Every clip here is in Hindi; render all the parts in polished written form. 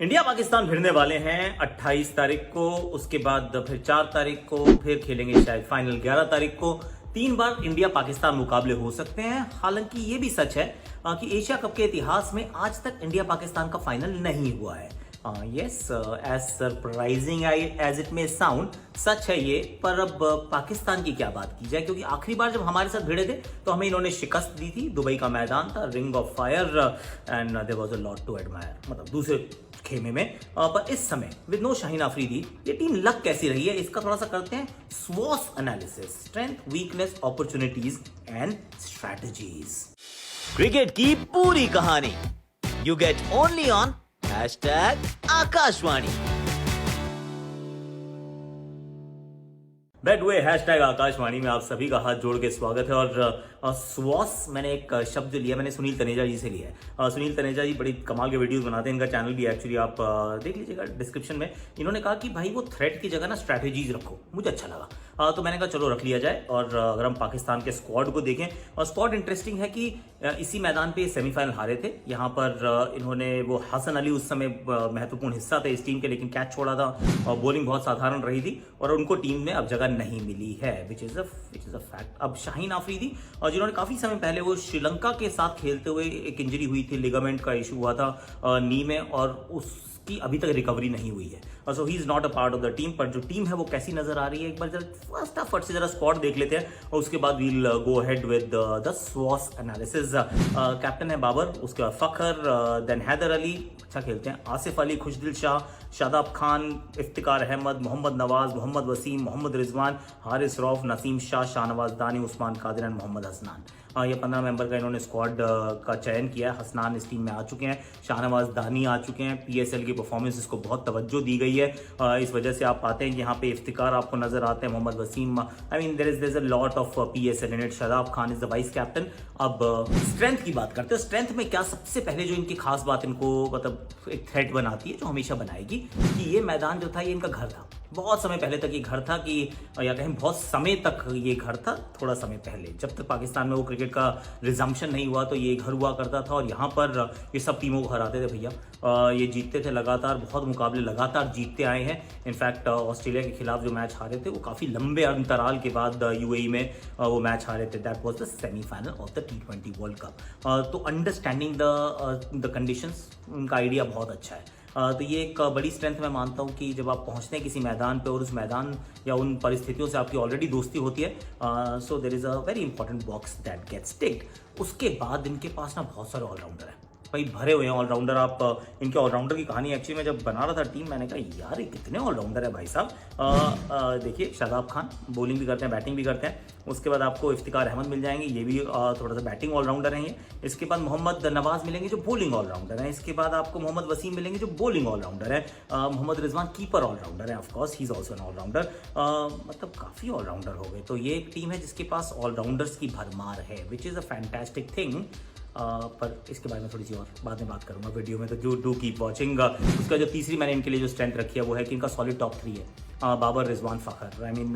इंडिया पाकिस्तान भिड़ने वाले हैं 28 तारीख को, उसके बाद फिर 4 तारीख को, फिर खेलेंगे शायद फाइनल 11 तारीख को। 3 बार इंडिया पाकिस्तान मुकाबले हो सकते हैं। हालांकि ये भी सच है कि एशिया कप के इतिहास में आज तक इंडिया पाकिस्तान का फाइनल नहीं हुआ है। Yes, as surprising as it may sound, सच है ये। पर अब पाकिस्तान की क्या बात की जाए, क्योंकि आखिरी बार जब हमारे साथ भिड़े थे तो हमें इन्होंने शिकस्त दी थी। दुबई का मैदान था, ring of fire, and there was a lot to admire, मतलब दूसरे खेमे में। पर इस समय विद नो शाहीन अफरीदी ये टीम लग कैसी रही है, इसका थोड़ा सा करते हैं स्वॉस analysis, strength, weakness, opportunities and strategies. Cricket की पूरी कहानी you get only on #Akashvani. That way #Akashvani में आप सभी का हाथ जोड़ के स्वागत है। और स्वॉस मैंने एक शब्द लिया, मैंने सुनील तनेजा जी से लिया है। सुनील तनेजा जी बड़ी कमाल के वीडियोस बनाते हैं, इनका चैनल भी एक्चुअली आप देख लीजिएगा डिस्क्रिप्शन में। इन्होंने कहा कि भाई वो थ्रेट की जगह ना स्ट्रैटेजीज रखो, मुझे अच्छा लगा। तो मैंने कहा चलो रख लिया जाए। और अगर हम पाकिस्तान के स्क्वाड को देखें, और स्क्वाड इंटरेस्टिंग है कि इसी मैदान पे सेमीफाइनल हारे थे। यहाँ पर इन्होंने वो हसन अली उस समय महत्वपूर्ण हिस्सा थे इस टीम के, लेकिन कैच छोड़ा था और बॉलिंग बहुत साधारण रही थी और उनको टीम में अब जगह नहीं मिली है, विच इज अ फैक्ट। अब शाहीन अफरीदी, और जिन्होंने काफी समय पहले वो श्रीलंका के साथ खेलते हुए एक इंजरी हुई थी, लिगामेंट का इशू हुआ था नी में, और उसकी अभी तक रिकवरी नहीं हुई है। So he is not a part of the team. पर जो टीम है वो कैसी नजर आ रही है, एक बार जरा फटाफट से जरा स्पॉट देख लेते हैं और उसके बाद we'll go ahead with the स्वॉस एनालिसिस। कैप्टन है बाबर, उसके बाद फखर, देन हैदर अली अच्छा खेलते हैं, आसिफ अली, खुशदिल शाह, शादाब खान, इफ्तिकार अहमद, मोहम्मद नवाज, मोहम्मद वसीम, मोहम्मद रिजवान, हारिस रऊफ, नसीम शाह, शाहनवाज दानी, उस्मान कादिर एंड मोहम्मद हसनान। ये 15 मेंबर का इन्होंने स्क्वाड का चयन किया है। हसनान इस टीम में आ चुके हैं, शाहनवाज दानी आ चुके हैं। पीएसएल की परफॉर्मेंस को बहुत तवज्जो दी गई है, इस वजह से आप पाते हैं कि यहाँ पे इफ्तिकार आपको नजर आते हैं, Mohammad Wasim, I mean there is a lot of PSL in it. Shadab Khan is the vice captain. अब स्ट्रेंथ की बात करते हैं। स्ट्रेंथ में क्या सबसे पहले जो इनकी खास बात इनको मतलब एक थ्रेट बनाती है, जो हमेशा बनाएगी, कि ये मैदान जो था ये इनका घर था। बहुत समय पहले तक ये घर था, कि या कहें बहुत समय तक ये घर था। थोड़ा समय पहले जब तक पाकिस्तान में वो क्रिकेट का रिजम्पशन नहीं हुआ तो ये घर हुआ करता था, और यहाँ पर ये सब टीमों को हराते थे भैया। ये जीतते थे लगातार, बहुत मुकाबले लगातार जीतते आए हैं। इनफैक्ट ऑस्ट्रेलिया के खिलाफ जो मैच हारे थे वो काफी लंबे अंतराल के बाद यूएई में वो मैच हारे थे। That was the semifinal of the T20 world cup. तो अंडरस्टैंडिंग द कंडीशंस, उनका आइडिया बहुत अच्छा है। तो ये एक बड़ी स्ट्रेंथ मैं मानता हूँ कि जब आप पहुँचते हैं किसी मैदान पे और उस मैदान या उन परिस्थितियों से आपकी ऑलरेडी दोस्ती होती है, so there is a very important box that gets ticked. उसके बाद इनके पास ना बहुत सारे ऑलराउंडर हैं भाई, भरे हुए हैं ऑलराउंडर। आप इनके ऑलराउंडर की कहानी एक्चुअली मैं जब बना रहा था टीम, मैंने कहा यार ये कितने ऑलराउंडर है भाई साहब। देखिए शादाब खान बॉलिंग भी करते हैं, बैटिंग भी करते हैं। उसके बाद आपको इफ्तिकार अहमद मिल जाएंगे, ये भी थोड़ा सा बैटिंग ऑलराउंडर हैं ये। इसके बाद मोहम्मद नवाज मिलेंगे जो बॉलिंग ऑलराउंडर हैं। इसके बाद आपको मोहम्मद वसीम मिलेंगे जो बॉलिंग ऑलराउंडर है। मोहम्मद रिजवान कीपर ऑलराउंडर है, of course he is also an allrounder. मतलब काफी ऑलराउंडर हो गए। तो ये एक टीम है जिसके पास ऑलराउंडर्स की भरमार है, which is a fantastic thing. पर इसके बारे में थोड़ी सी और बाद में बात करूंगा वीडियो में, तो डू कीप वॉचिंग। उसका जो तीसरी मैंने इनके लिए जो स्ट्रेंथ रखी है वो है कि इनका सॉलिड टॉप 3 है। बाबर, रिजवान, फखर। आई मीन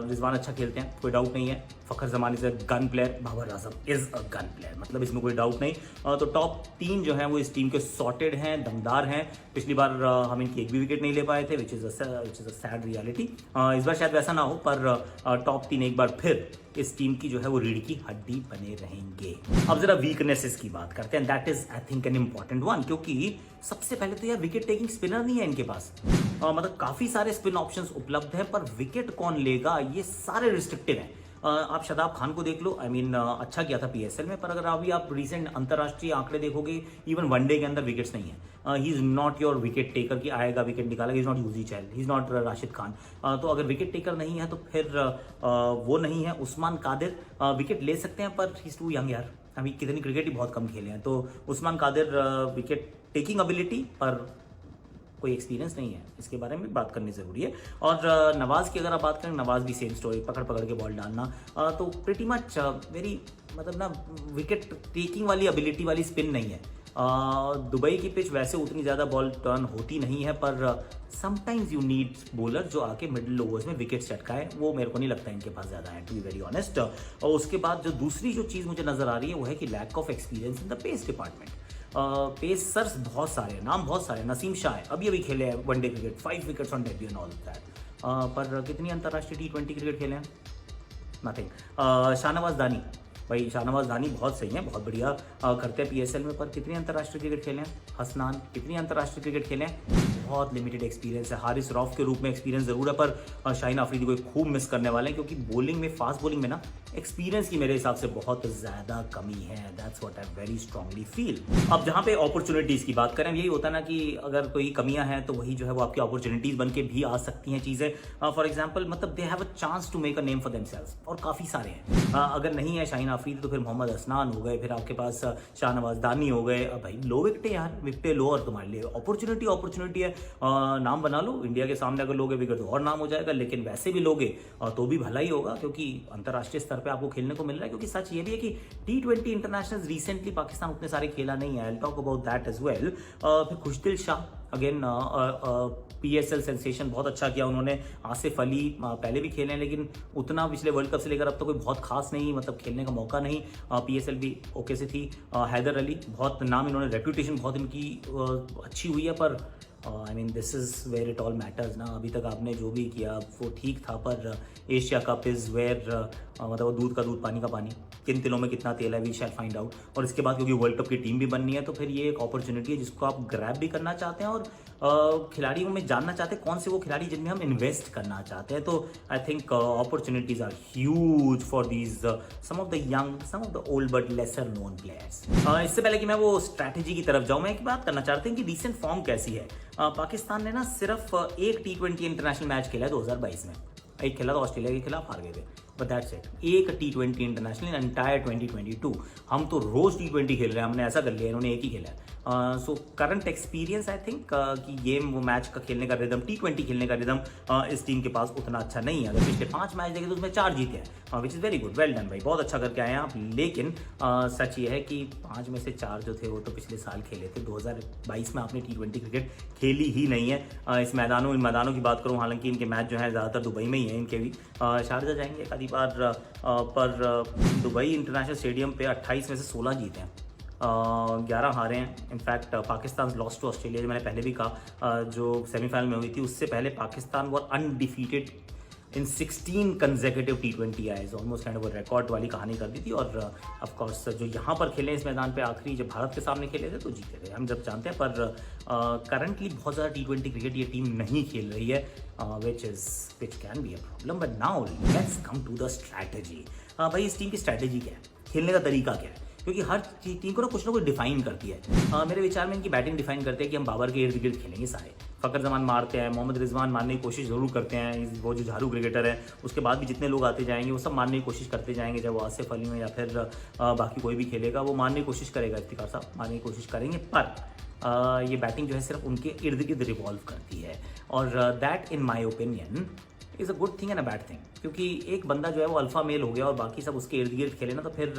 रिजवान अच्छा खेलते हैं, कोई डाउट नहीं है। Fakhar Zaman is a gun player, Babar Azam is a gun player, मतलब इसमें कोई डाउट नहीं। तो टॉप 3 जो हैं वो इस टीम के सॉर्टेड हैं, दमदार हैं। पिछली बार हम इनकी एक भी विकेट नहीं ले पाए थे, which is a sad reality. इस बार शायद वैसा ना हो, पर टॉप 3 एक बार फिर इस टीम की जो है वो रीढ़ की हड्डी बने रहेंगे। अब जरा वीकनेसेस की बात करते हैं, that is I think an important one, क्योंकि सबसे पहले तो यार विकेट टेकिंग स्पिनर नहीं है इनके पास। मतलब काफी सारे स्पिन ऑप्शंस उपलब्ध हैं, पर विकेट कौन लेगा ये सारे रिस्ट्रिक्टेड हैं। आप शादाब खान को देख लो, आई मीन अच्छा किया था पीएसएल में, पर अगर अभी आप रिसेंट अंतरराष्ट्रीय आंकड़े देखोगे, इवन वनडे के अंदर विकेट्स नहीं है। He is not your wicket taker कि आएगा विकेट निकालेगा, is not Yuzi Chahal, he is not Rashid Khan. तो अगर विकेट टेकर नहीं है तो फिर वो नहीं है। उस्मान कादिर विकेट ले सकते हैं, पर ही इज टू यंग यार, अभी कितनी क्रिकेट ही बहुत कम खेले हैं। तो Usman Qadir wicket taking ability, पर कोई एक्सपीरियंस नहीं है, इसके बारे में बात करनी जरूरी है। और नवाज की अगर आप बात करें, नवाज भी सेम स्टोरी, पकड़ पकड़ के बॉल डालना। तो प्रिटी मच वेरी, मतलब ना विकेट टेकिंग वाली एबिलिटी वाली स्पिन नहीं है। दुबई की पिच वैसे उतनी ज़्यादा बॉल टर्न होती नहीं है, पर समटाइम्स यू नीड बॉलर जो आके मिडिल ओवर्स में विकेट चटकाए। वो मेरे को नहीं लगता इनके पास ज़्यादा है, टू बी वेरी ऑनेस्ट। और उसके बाद जो दूसरी जो चीज़ मुझे नजर आ रही है वो है कि lack of experience in the pace department. Pacers बहुत सारे हैं, नाम बहुत सारे हैं। नसीम शाह है, अभी खेले हैं one day cricket, 5 wickets on debut and all that. पर कितनी अंतर्राष्ट्रीय T20 क्रिकेट खेले हैं? नथिंग। शाहनवाज दानी, भाई शाहनवाज दानी बहुत सही है, बहुत बढ़िया करते हैं PSL में, पर कितनी अंतर्राष्ट्रीय क्रिकेट खेले हैं? हसनान कितनी अंतर्राष्ट्रीय क्रिकेट खेले हैं? बहुत लिमिटेड एक्सपीरियंस है। हारिस रऊफ के रूप में एक्सपीरियंस जरूर है, पर शाहीन अफरीदी को खूब मिस करने वाले हैं, क्योंकि बॉलिंग में, फास्ट बॉलिंग में ना एक्सपीरियंस की मेरे हिसाब से बहुत ज़्यादा कमी है। That's what I very strongly feel. अब जहाँ पे अपॉर्चुनिटीज़ की बात करें, यही होता है ना कि अगर कोई कमियां हैं तो वही जो है वो आपकी अपॉर्चुनिटीज़ बन के भी आ सकती हैं चीज़ें। फॉर एग्जाम्पल, मतलब they have a chance to make a name for themselves, और काफ़ी सारे हैं। अगर नहीं है शाहीन अफरीदी तो फिर मोहम्मद हसनान हो गए, फिर आपके पास शाहनवाज दानी हो गए। भाई लो विकेटें यार, विकेटें लो, और तुम्हारे लिए अपॉर्चुनिटी है। नाम बना लो, इंडिया के सामने अगर लोगे विकेट तो और नाम हो जाएगा, लेकिन वैसे भी लोगे तो भी भला ही होगा, क्योंकि अंतर्राष्ट्रीय स्तर पे आपको खेलने को मिल रहा है। क्योंकि सच ये भी है कि T20 इंटरनेशनल रिसेंटली पाकिस्तान उतने सारे खेला नहीं है। I will talk about that as well. फिर Khushdil Shah again PSL sensation, बहुत अच्छा किया उन्होंने। आसिफ अली पहले भी खेले हैं, लेकिन उतना पिछले वर्ल्ड कप से लेकर अब तो कोई बहुत खास नहीं, मतलब खेलने का मौका नहीं। PSL भी ओके से थी। हैदर अली, बहुत नाम इन्होंने, रेप्यूटेशन बहुत इनकी अच्छी हुई है, पर I mean this is where it all matters ना। अभी तक आपने जो भी किया वो ठीक था, पर एशिया कप इज़ वेयर मतलब दूध का दूध पानी का पानी, किन तिलों में कितना तेल है, वी शैल फाइंड आउट। और इसके बाद क्योंकि वर्ल्ड कप की टीम भी बननी है, तो फिर ये एक अपॉर्चुनिटी है जिसको आप ग्रैब भी करना चाहते हैं, और खिलाड़ियों में जानना चाहते हैं कौन से वो खिलाड़ी जिनमें हम इन्वेस्ट करना चाहते हैं। तो I think opportunities are huge for these some of the young, some of the old but lesser known players. इससे पहले कि मैं वो स्ट्रैटेजी की तरफ जाऊं, मैं एक बात करना चाहते हैं कि रिसेंट फॉर्म कैसी है। पाकिस्तान ने ना सिर्फ एक T20 इंटरनेशनल मैच खेला है 2022 में। एक खेला था ऑस्ट्रेलिया के खिलाफ, हार गए थे, बट दैट्स इट। एक T20 इंटरनेशनल इन एंटायर 2022। हम तो रोज T20 खेल रहे हैं, हमने ऐसा कर लिया, इन्होंने एक ही खेला है। So current experience I think कि गेम वो मैच का खेलने का रिदम, T20 खेलने का रिदम इस टीम के पास उतना अच्छा नहीं है। अगर पिछले 5 मैच देखे तो उसमें 4 जीते हैं, which is very good, well done भाई, बहुत अच्छा करके आए हैं आप। लेकिन सच ये है कि 5 में से 4 जो थे वो तो पिछले साल खेले थे। 2022 में आपने T20 क्रिकेट खेली ही नहीं है। इन मैदानों की बात करूँ, हालांकि इनके मैच जो है ज़्यादातर दुबई में ही है, इनके भी शारजा जाएंगे एक आधी बार, पर दुबई इंटरनेशनल स्टेडियम पे 28 में से 16 जीते हैं, 11 हारे हैं। In fact Pakistan lost to Australia, जो मैंने पहले भी कहा, जो सेमीफाइनल में हुई थी, उससे पहले Pakistan were undefeated in 16 consecutive T20 Is, almost kind of record वाली कहानी कर दी थी। और ऑफ कोर्स जो यहाँ पर खेले इस मैदान पे आखिरी जब भारत के सामने खेले थे तो जीते थे, हम जब जानते हैं। पर करंटली बहुत ज़्यादा T20 क्रिकेट ये टीम नहीं खेल रही है, which can be a problem. But now let's come to the strategy. भाई इस टीम की स्ट्रैटेजी क्या है, खेलने का तरीका क्या है, क्योंकि हर टीम को ना कुछ डिफाइन करती है। मेरे विचार में इनकी बैटिंग डिफाइन करते हैं कि हम बाबर के इर्द गिर्द खेलेंगे सारे। फ़खर जमान मारते हैं, मोहम्मद रिजवान मारने की कोशिश ज़रूर करते हैं, वो जो झाड़ू क्रिकेटर है, उसके बाद भी जितने लोग आते जाएंगे वो सब मारने की कोशिश करते जाएंगे, चाहे वो आसिफ अली में या फिर बाकी कोई भी खेलेगा, वो मारने की कोशिश करेगा, इफ्तिखार साहब मारने की कोशिश करेंगे। पर ये बैटिंग जो है सिर्फ उनके इर्द गिर्द रिवॉल्व करती है, और that in my opinion is a good thing and a bad thing. क्योंकि एक बंदा जो है वो अल्फा मेल हो गया और बाकी सब उसके इर्द गिर्द खेले ना, तो फिर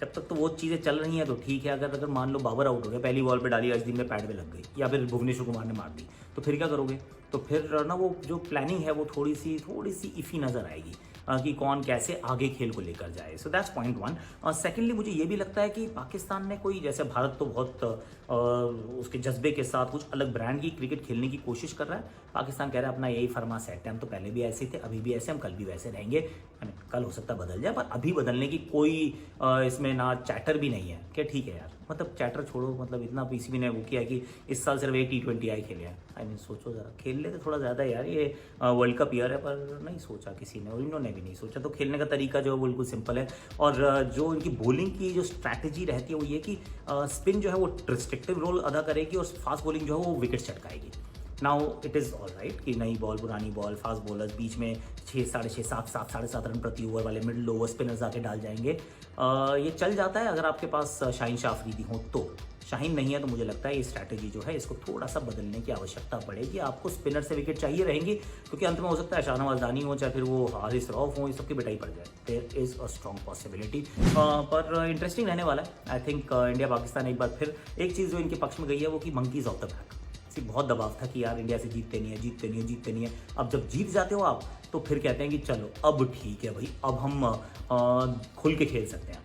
जब तक तो वो चीज़ें चल रही हैं तो ठीक है। अगर मान लो बाबर आउट हो गया, पहली बॉल पे डाली, अजदीन में पैड में लग गई, या फिर भुवनेश्वर कुमार ने मार दी, तो फिर क्या करोगे? तो फिर ना वो जो प्लानिंग है वो थोड़ी सी इफ़ी नज़र आएगी कि कौन कैसे आगे खेल को लेकर जाए। So that's point 1। और सेकेंडली मुझे ये भी लगता है कि पाकिस्तान ने कोई, जैसे भारत तो बहुत उसके जज्बे के साथ कुछ अलग ब्रांड की क्रिकेट खेलने की कोशिश कर रहा है। पाकिस्तान कह रहा है अपना यही फरमा सेट है, हम तो पहले भी ऐसे थे, अभी भी ऐसे, हम कल भी वैसे रहेंगे। कल हो सकता है बदल जाए, पर अभी बदलने की कोई इसमें ना चैटर भी नहीं है कि ठीक है यार, मतलब चैटर छोड़ो, मतलब इतना PCB ने वो किया कि इस साल सिर्फ एक T20 आई खेले हैं। आई मीन सोचो ज़रा, खेल लेते थोड़ा ज़्यादा यार, ये वर्ल्ड कप ईयर है, पर नहीं सोचा किसी ने, और इन्होंने भी नहीं सोचा। तो खेलने का तरीका जो है बिल्कुल सिंपल है, और जो इनकी बॉलिंग की जो स्ट्रैटेजी रहती है वो ये कि स्पिन जो है वो रिस्ट्रिक्टिव रोल अदा करेगी, और फास्ट बॉलिंग जो है वो विकेट चटकाएगी। Now it is all right कि नई बॉल, पुरानी बॉल, फास्ट बॉलर्स बीच में 6, 6.5, 7, 7.5 रन प्रति ओवर वाले मिडल ओवर स्पिनर्स आके डाल जाएंगे। ये चल जाता है अगर आपके पास शाहीन शाह अफरीदी हो तो। शाहीन नहीं है तो मुझे लगता है ये स्ट्रैटेजी जो है इसको थोड़ा सा बदलने की आवश्यकता पड़ेगी। आपको स्पिनर से विकेट चाहिए रहेंगी, क्योंकि अंत में हो सकता है शाहनवाज दानी हो, चाहे फिर वो हारिस रऊफ हो, ये सबकी पिटाई पड़ जाए। There is a strong possibility. पर इंटरेस्टिंग रहने वाला है। आई थिंक इंडिया पाकिस्तान एक बार फिर, एक चीज़ जो इनके पक्ष में गई है वो कि मंकीज ऑफ द पैक। बहुत दबाव था कि यार इंडिया से जीतते नहीं है। अब जब जीत जाते हो आप तो फिर कहते हैं कि चलो अब ठीक है भाई, अब हम खुल के खेल सकते हैं।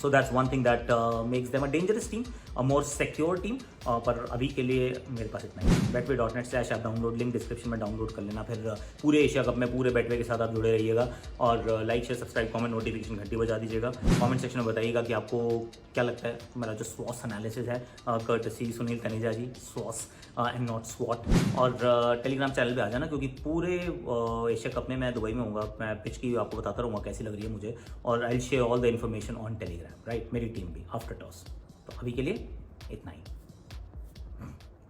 So that's one thing that makes them a dangerous team. More secure team. पर अभी के लिए मेरे पास इतना ही। betway.net/आप डाउनलोड, लिंक डिस्क्रिप्शन में डाउनलोड कर लेना। फिर पूरे एशिया कप में पूरे बेटवे के साथ आप जुड़े रहिएगा और like share subscribe comment notification घंटी बजा दीजिएगा। कमेंट सेक्शन में बताइएगा कि आपको क्या लगता है मेरा जो स्वॉस एनालिसिस है, courtesy Sunil Taneja ji, स्वॉस and not स्वॉट। और टेलीग्राम चैनल पे आ जाना, क्योंकि पूरे एशिया कप में मैं दुबई में हूँगा, मैं पिच की आपको बताता रहूँगा कैसी लग रही है मुझे, और I will share all the information on Telegram, right, मेरी टीम भी आफ्टर टॉस। तो अभी के लिए इतना ही।